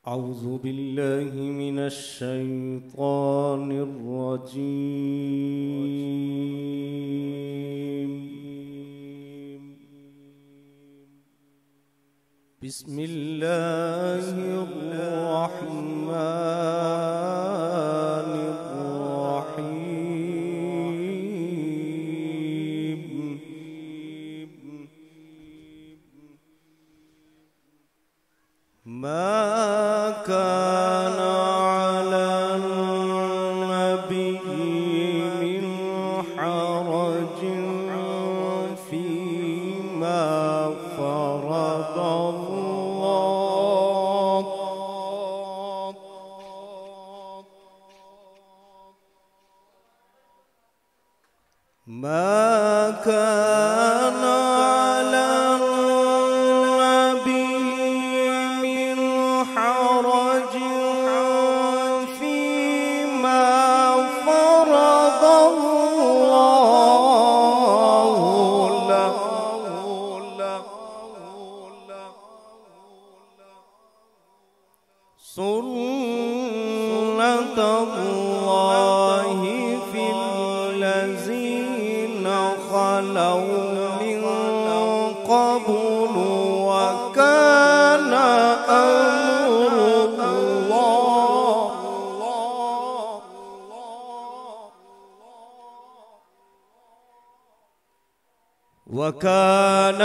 أعوذ بالله من الشيطان الرجيم. بسم الله الرحمن الرحيم. ما كان على النبي من حرج فيما فرض الله، ما كان على سنة الله في الذين خلوا من قبل، وكان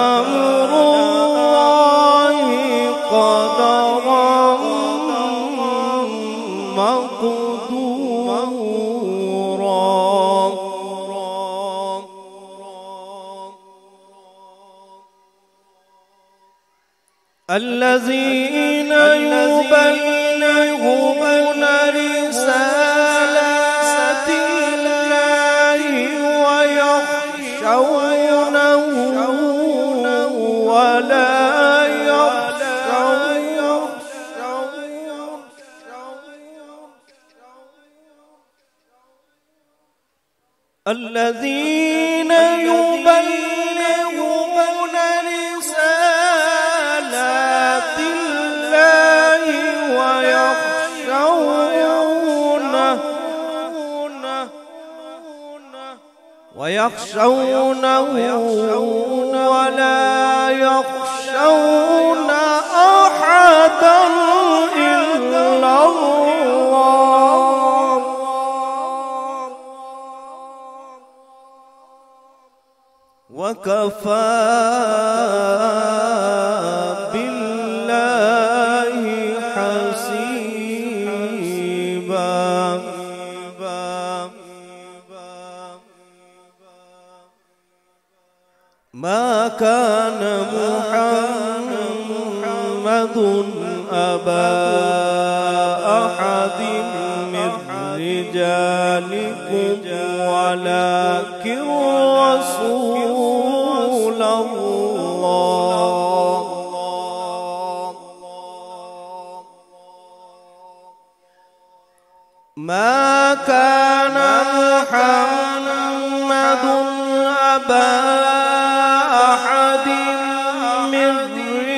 أمر الله قدرا مقدورا. الذين يبلغون رسالات الله ويخشونه ولا الذين يبلغون رسالات الله ويخشونه ولا يخشون أحدا إلا الله، وكفى بالله حسيبا. ما كان محمد أبا أحد من رجالكم ولكن رسول الله. ما كان محمد أبا أحد من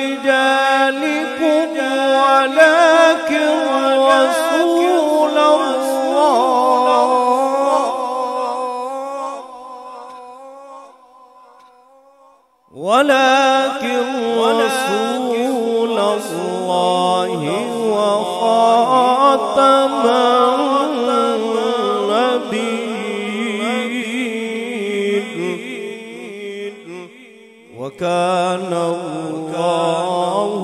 رجالكم ولكن رسول الله، وخاتم النبيين، وكان الله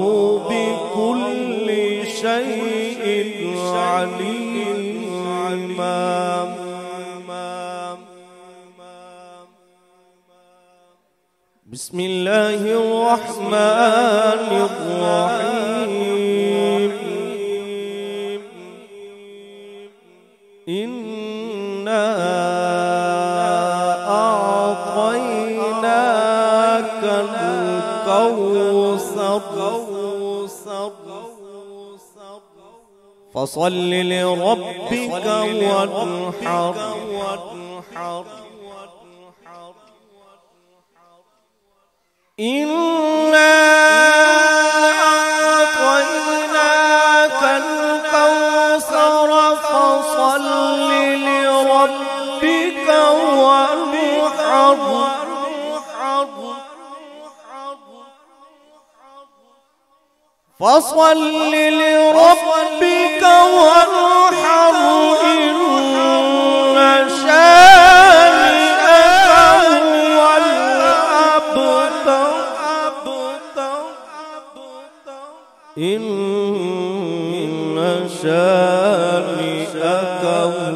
بكل شيء عليما. بسم الله الرحمن الرحيم. إنا أعطيناك الكوثر فصل لربك وانحر. إنا أعطيناك فصل لربك وانحر إن شانئك هو الأبتر إن شانئك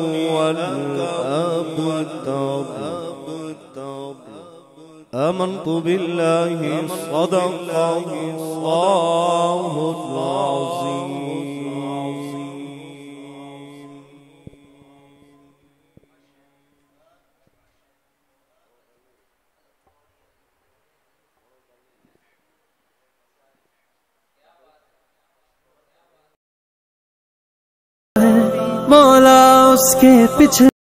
هو الأبتر آمنت بالله صدق الله العظيم. मौला उसके पीछे